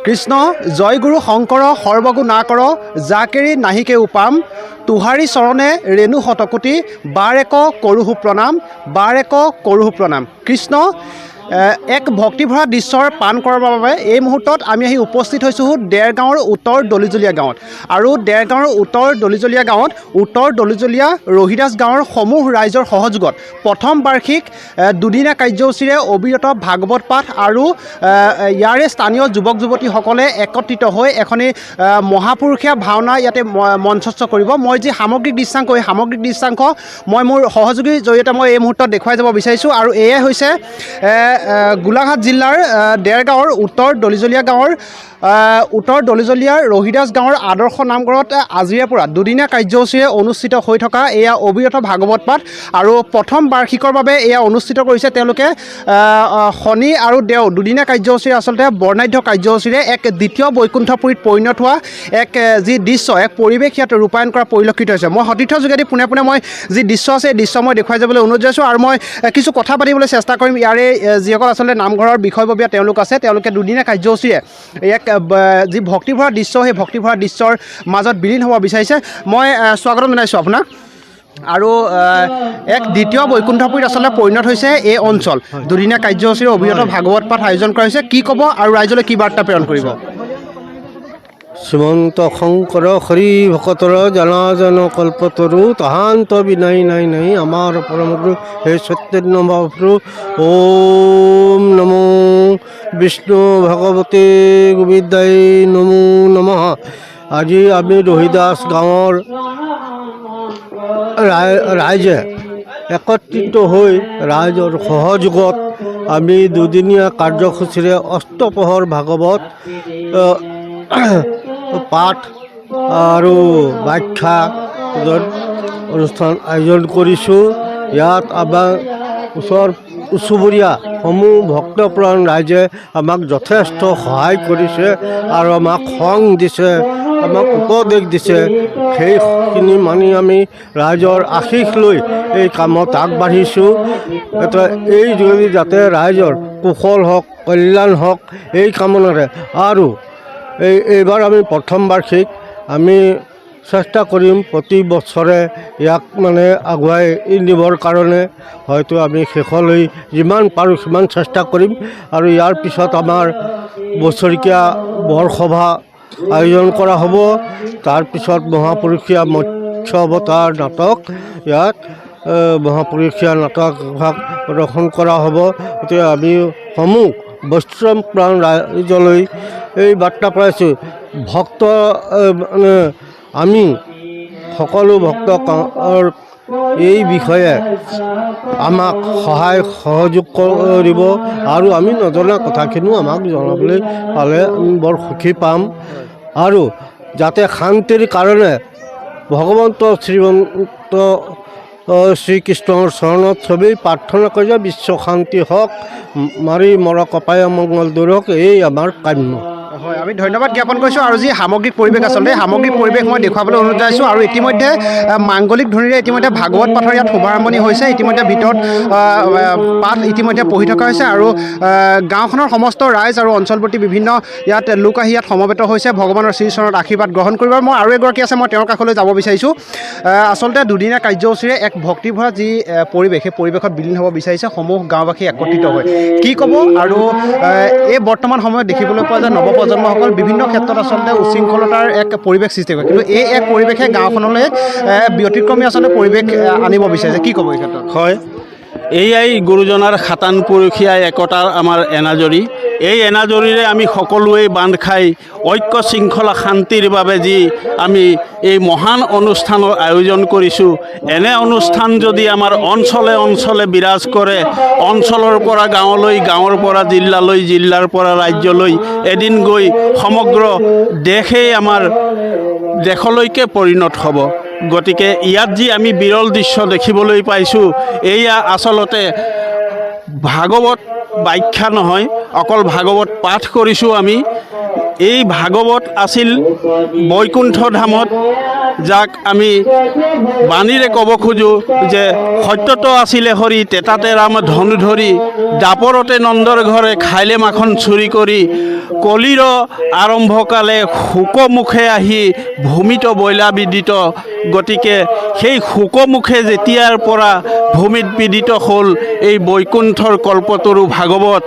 কৃষ্ণ জয় গুৰু শংকৰ সৰ্বগু না কৰ জাকেৰি নাহিকে উপাম তুহাৰী চৰণে ৰেণু শতকোটি বাৰ এক কৰোহু প্ৰণাম বাৰ এক কৰোহু প্ৰণাম। কৃষ্ণ এক ভক্তিভৰা দৃশ্যৰ পান কৰাৰ বাবে এই মুহূৰ্তত আমি আহি উপস্থিত হৈছোঁ দেৰগাঁৱৰ উত্তৰ দলিজলীয়া গাঁৱত। আৰু দেৰগাঁৱৰ উত্তৰ দলিজলীয়া গাঁৱত উত্তৰ দলিজলীয়া ৰহিদাস গাঁৱৰ সমূহ ৰাইজৰ সহযোগত প্ৰথম বাৰ্ষিক দুদিনীয়া কাৰ্যসূচীৰে অবিৰত ভাগৱত পাঠ আৰু ইয়াৰে স্থানীয় যুৱক যুৱতীসকলে একত্ৰিত হৈ এখনি মহাপুৰুষীয়া ভাওনা ইয়াতে মঞ্চস্থ কৰিব। মই যি সামগ্ৰিক দৃশ্যাংশ এই সামগ্ৰিক দৃশ্যাংশ মই মোৰ সহযোগীৰ জৰিয়তে মই এই মুহূৰ্তত দেখুৱাই যাব বিচাৰিছোঁ। আৰু এয়াই হৈছে গোলাঘাট জিলাৰ দেৰগাঁৱৰ উত্তৰ দলিজলীয়া গাঁৱৰ উত্তৰ দলিজলীয়াৰ ৰহিদাস গাঁৱৰ আদৰ্শ নামঘৰত আজিৰে পৰা দুদিনীয়া কাৰ্যসূচীৰে অনুষ্ঠিত হৈ থকা এয়া অবিৰত ভাগৱত পাঠ আৰু প্ৰথম বাৰ্ষিকৰ বাবে এয়া অনুষ্ঠিত কৰিছে তেওঁলোকে শনি আৰু দেও দুদিনীয়া কাৰ্যসূচীৰে আচলতে বৰ্ণাঢ্য কাৰ্যসূচীৰে এক দ্বিতীয় বৈকুণ্ঠপুৰীত পৰিণত হোৱা এক যি দৃশ্য এক পৰিৱেশ ইয়াত ৰূপায়ণ কৰা পৰিলক্ষিত হৈছে। মই সতীৰ্থৰ যোগেদি পোনে পোনে মই যি দৃশ্য আছে এই দৃশ্য মই দেখুৱাই যাবলৈ অনুৰোধ জনাইছোঁ আৰু মই কিছু কথা পাতিবলৈ চেষ্টা কৰিম। ইয়াৰে যিসকল আচলতে নামঘৰৰ বিষয়ববীয়া তেওঁলোক আছে তেওঁলোকে দুদিনীয়া কাৰ্যসূচীৰে এক যি ভক্তিভৰা দৃশ্য সেই ভক্তিভৰা দৃশ্যৰ মাজত বিলীন হ'ব বিচাৰিছে। মই স্বাগতম জনাইছোঁ আপোনাক। আৰু এক দ্বিতীয় বৈকুণ্ঠপুৰীত আচলতে পৰিণত হৈছে এই অঞ্চল। দুদিনীয়া কাৰ্যসূচীৰে অবিৰত ভাগৱত পাঠ আয়োজন কৰা হৈছে। কি ক'ব আৰু ৰাইজলৈ কি বাৰ্তা প্ৰেৰণ কৰিব? শ্ৰীমন্ত শংকৰ হৰি ভকতৰ জনাজন কল্পতৰু তাহান্ত বিনাই নাই নাই আমাৰ পৰমগুৰু হে চৈতন্য মহাপ্ৰভু ওম নমো বিষ্ণু ভগৱতে গোবিন্দাই নমো নমঃ। আজি আমি ৰহিদাস গাঁৱৰ ৰাইজে একত্ৰিত হৈ ৰাইজৰ সহযোগত আমি দুদিনীয়া কাৰ্যসূচীৰে অষ্টপ্ৰহৰ ভাগৱত পাঠ আৰু ব্যাখ্যা অনুষ্ঠান আয়োজন কৰিছোঁ। ইয়াত আমাৰ ওচৰ চুবুৰীয়া সমূহ ভক্তপ্ৰাণ ৰাইজে আমাক যথেষ্ট সহায় কৰিছে আৰু আমাক সং দিছে, আমাক উপদেশ দিছে। সেইখিনি মানি আমি ৰাইজৰ আশীষ লৈ এই কামত আগবাঢ়িছোঁ। এই যোগেদি যাতে ৰাইজৰ কুশল হওক কল্যাণ হওক এই কামনাৰে আৰু এইবাৰ আমি প্ৰথম বাৰ্ষিক আমি চেষ্টা কৰিম প্ৰতি বছৰে ইয়াক মানে আগুৱাই নিবৰ কাৰণে হয়তো আমি শেষলৈ যিমান পাৰোঁ সিমান চেষ্টা কৰিম। আৰু ইয়াৰ পিছত আমাৰ বছৰেকীয়া বৰসভা আয়োজন কৰা হ'ব। তাৰপিছত মহাপুৰুষীয়া মৎস্য অৱতাৰ নাটক ইয়াত মহাপুৰুষীয়া নাটক ভাগ প্ৰদৰ্শন কৰা হ'ব। গতিকে আমি সমূহ বৈষ্ণৱ প্ৰাণ ৰাইজলৈ এই বাৰ্তা পাইছোঁ। ভক্ত মানে আমি সকলো ভক্তক এই বিষয়ে আমাক সহায় সহযোগ কৰিব আৰু আমি নজনা কথাখিনিও আমাক জনাবলৈ পালে আমি বৰ সুখী পাম। আৰু যাতে শান্তিৰ কাৰণে ভগৱন্ত শ্ৰীমন্ত শ্ৰীকৃষ্ণৰ চৰণত চবেই প্ৰাৰ্থনা কৰি যে বিশ্ব শান্তি হওক, মাৰি মৰ কপায় মংগল দূৰ হওক, এই আমাৰ কাম্য। হয়, আমি ধন্যবাদ জ্ঞাপন কৰিছোঁ। আৰু যি সামগ্ৰিক পৰিৱেশ আচলতে সামগ্ৰিক পৰিৱেশ মই দেখুৱাবলৈ অনুৰোধ জনাইছোঁ। আৰু ইতিমধ্যে মাংগলিক ধ্বনিৰে ইতিমধ্যে ভাগৱত পাঠৰ ইয়াত শুভাৰম্ভণি হৈছে। ইতিমধ্যে ভিতৰত পাঠ ইতিমধ্যে পঢ়ি থকা হৈছে আৰু গাঁওখনৰ সমস্ত ৰাইজ আৰু অঞ্চলৱৰ্তী বিভিন্ন ইয়াত লোক আহি ইয়াত সমবেত হৈছে ভগৱানৰ শ্ৰীচৰণত আশীৰ্বাদ গ্ৰহণ কৰিব। মই আৰু এগৰাকী আছে, মই তেওঁৰ কাষলৈ যাব বিচাৰিছোঁ। আচলতে দুদিনীয়া কাৰ্যসূচীৰে এক ভক্তিভৰা যি পৰিৱেশ সেই পৰিৱেশত বিলীন হ'ব বিচাৰিছে সমূহ গাঁওবাসী একত্ৰিত হৈ। কি ক'ব? আৰু এই বৰ্তমান সময়ত দেখিবলৈ পোৱা যায় নৱপ্ৰজন্মসকল বিভিন্ন ক্ষেত্ৰত আচলতে উশৃংখলতাৰ এক পৰিৱেশ সৃষ্টি কৰে, কিন্তু এই এক পৰিৱেশে গাঁওখনলৈ ব্যতিক্ৰমী আচলতে পৰিৱেশ আনিব বিচাৰিছে। কি ক'ব এই ক্ষেত্ৰত? হয়, এয়াই গুৰুজনাৰ সাতান পুৰুষীয়া একতাৰ আমাৰ এনাজৰী। এই এনাজৰীৰে আমি সকলোৱে বান্ধ খাই ঐক্য শৃংখলা শান্তিৰ বাবে যি আমি এই মহান অনুষ্ঠানৰ আয়োজন কৰিছোঁ, এনে অনুষ্ঠান যদি আমাৰ অঞ্চলে অঞ্চলে বিৰাজ কৰে, অঞ্চলৰ পৰা গাঁৱলৈ, গাঁৱৰ পৰা জিলালৈ, জিলাৰ পৰা ৰাজ্যলৈ, এদিন গৈ সমগ্ৰ দেশেই আমাৰ দেশলৈকে পৰিণত হ'ব। গতিকে ইয়াত যি আমি বিৰল দৃশ্য দেখিবলৈ পাইছোঁ, এয়া আচলতে ভাগৱত ব্যাখ্যা নহয়, অকল ভাগৱত পাঠ কৰিছোঁ আমি। এই ভাগৱত আছিল বৈকুণ্ঠ ধামত যাক আমি বাণীৰে ক'ব খোজোঁ যে সত্যত আছিলে হৰি তেতাতে ৰাম ধনু ধৰি দাপৰতে নন্দৰ ঘৰে খাইলে মাখন চুৰি কৰি কলিৰ আৰম্ভকালে শোকমুখে আহি ভূমিত বইলা বিদিত গতিকে সেই শোকমুখে যেতিয়াৰ পৰা ভূমিত বিদিত হ'ল এই বৈকুণ্ঠৰ কল্পতৰু ভাগৱত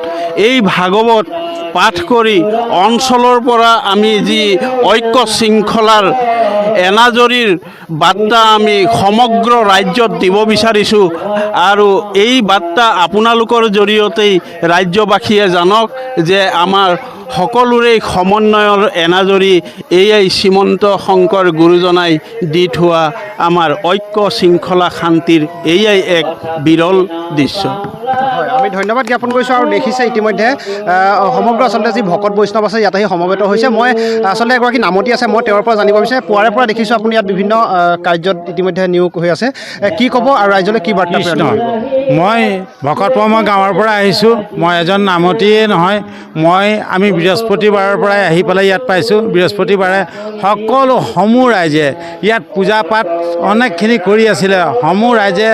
এই ভাগৱত পাঠ কৰি অঞ্চলৰ পৰা আমি যি ঐক্য শৃংখলাৰ এনাজৰীৰ বাৰ্তা আমি সমগ্ৰ ৰাজ্যত দিব বিচাৰিছোঁ আৰু এই বাৰ্তা আপোনালোকৰ জৰিয়তেই ৰাজ্যবাসীয়ে জানক যে আমাৰ সকলোৰে সমন্বয়ৰ এনাজৰী এয়াই শ্ৰীমন্ত শংকৰ গুৰুজনাই দি থোৱা আমাৰ ঐক্য শৃংখলা শান্তিৰ এয়াই এক বিৰল দৃশ্য। হয়, আমি ধন্যবাদ জ্ঞাপন কৰিছোঁ আৰু দেখিছে ইতিমধ্যে সমগ্ৰ আচলতে যি ভকত বৈষ্ণৱ আছে ইয়াতে সমবেত হৈছে। মই আচলতে এগৰাকী নামতি আছে, মই তেওঁৰ পৰা জানিব বিচাৰোঁ। পুৱাৰে পৰা দেখিছোঁ আপুনি ইয়াত বিভিন্ন কাৰ্যত ইতিমধ্যে নিয়োগ হৈ আছে, কি ক'ব আৰু ৰাইজলৈ কি বাৰ্তা প্ৰেৰণ কৰিব? মই ভকতপ্ৰমা গাঁৱৰ পৰা আহিছোঁ। মই এজন নামতিয়ে নহয়, আমি বৃহস্পতিবাৰৰ পৰাই আহি পেলাই ইয়াত পাইছোঁ। বৃহস্পতিবাৰে সকলো সমূহ ৰাইজে ইয়াত পূজা পাঠ অনেকখিনি কৰি আছিলে। সমূহ ৰাইজে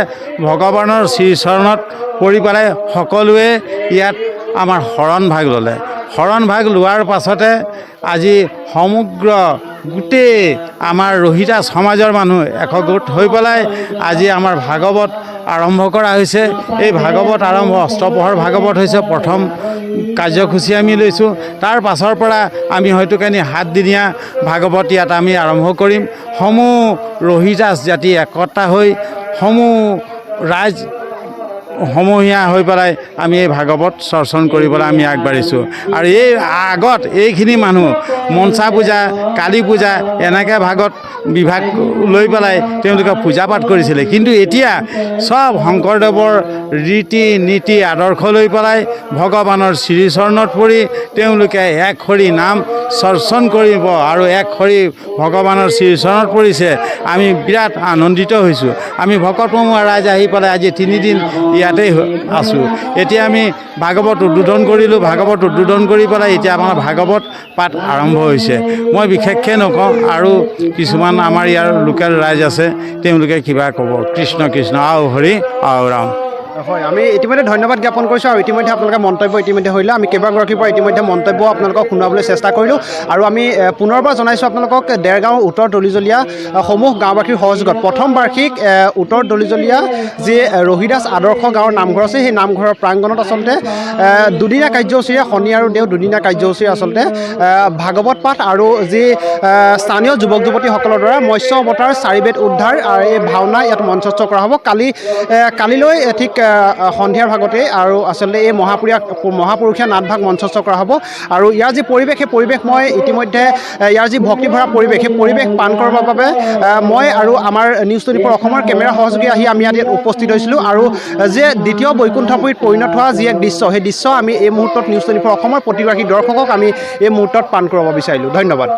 ভগৱানৰ শ্ৰীচৰণত পৰি পেলাই সকলোৱে ইয়াত আমাৰ শৰণ ভাগ ল'লে। শৰণ ভাগ লোৱাৰ পাছতে আজি সমগ্ৰ গোটেই আমাৰ ৰহিদাস সমাজৰ মানুহ একগোট হৈ পেলাই আজি আমাৰ ভাগৱত আৰম্ভ কৰা হৈছে। এই ভাগৱত আৰম্ভ অষ্টপ্ৰহৰ ভাগৱত হৈছে প্ৰথম কাৰ্যসূচী আমি লৈছোঁ। তাৰ পাছৰ পৰা আমি হয়তো 7দিনীয়া ভাগৱত ইয়াত আমি আৰম্ভ কৰিম। সমূহ ৰহিদাস জাতি একতা হৈ সমূহ ৰাইজ সমূহীয়া হৈ পেলাই আমি এই ভাগৱত চৰ্চন কৰিবলৈ আমি আগবাঢ়িছোঁ। আৰু এই আগত এইখিনি মানুহ মনসা পূজা, কালী পূজা এনেকৈ ভাগত বিভাগ লৈ পেলাই তেওঁলোকে পূজা পাঠ কৰিছিলে। কিন্তু এতিয়া চব শংকৰদেৱৰ ৰীতি নীতি আদৰ্শ লৈ পেলাই ভগৱানৰ শ্ৰীচৰণত পৰি তেওঁলোকে এক হৰি নাম চৰ্চন কৰিব আৰু এক হৰি ভগৱানৰ শ্ৰীচৰণত পৰিছে। আমি বিৰাট আনন্দিত হৈছোঁ। আমি ভকতপ্ৰমা ৰাইজ আহি পেলাই আজি 3 দিন ইয়াতেই আছোঁ। এতিয়া আমি ভাগৱত উদ্বোধন কৰিলোঁ। ভাগৱত উদ্বোধন কৰি পেলাই এতিয়া আমাৰ ভাগৱত পাঠ আৰম্ভ হৈছে। মই বিশেষকৈ নকওঁ, আৰু কিছুমান আমাৰ ইয়াৰ লোকেল ৰাইজ আছে, তেওঁলোকে কিবা ক'ব। কৃষ্ণ কৃষ্ণ, আও হৰি আও ৰাম। হয়, আমি ইতিমধ্যে ধন্যবাদ জ্ঞাপন কৰিছোঁ আৰু ইতিমধ্যে আপোনালোকে মন্তব্য ইতিমধ্যে হ'লে আমি কেইবাগৰাকীৰ পৰা ইতিমধ্যে মন্তব্য আপোনালোকক শুনাবলৈ চেষ্টা কৰিলোঁ। আৰু আমি পুনৰবাৰ জনাইছোঁ আপোনালোকক দেৰগাঁও উত্তৰ দলিজলীয়া সমূহ গাঁওবাসীৰ সহযোগত প্ৰথম বাৰ্ষিক উত্তৰ দলিজলীয়া যি ৰহিদাস আদৰ্শ গাঁৱৰ নামঘৰ আছে, সেই নামঘৰৰ প্ৰাংগণত আচলতে দুদিনীয়া কাৰ্যসূচীৰে শনি আৰু দেও দুদিনীয়া কাৰ্যসূচীৰে আচলতে ভাগৱত পাঠ আৰু যি স্থানীয় যুৱক যুৱতীসকলৰ দ্বাৰা মৎস্য অৱতাৰ 4 বেদ উদ্ধাৰ আৰু এই ভাওনা ইয়াত মঞ্চস্থ কৰা হ'ব। কালিলৈ ঠিক সন্ধিয়াৰ ভাগতে আৰু আচলতে এই মহাপুৰুষীয়া নাটভাগ মঞ্চস্থ কৰা হ'ব। আৰু ইয়াৰ যি পৰিৱেশ, সেই পৰিৱেশ মই ইতিমধ্যে ইয়াৰ যি ভক্তিভৰা পৰিৱেশ, সেই পৰিৱেশ পান কৰাৰ বাবে মই আৰু আমাৰ নিউজ 24 অসমৰ কেমেৰা সহযোগী আহি আমি ইয়াত উপস্থিত হৈছিলোঁ। আৰু যে দ্বিতীয় বৈকুণ্ঠপুৰীত পৰিণত হোৱা যি এক দৃশ্য, সেই দৃশ্য আমি এই মুহূৰ্তত নিউজ 24 অসমৰ প্ৰতিগৰাকী দৰ্শকক আমি এই মুহূৰ্তত পান কৰাব বিচাৰিলোঁ। ধন্যবাদ।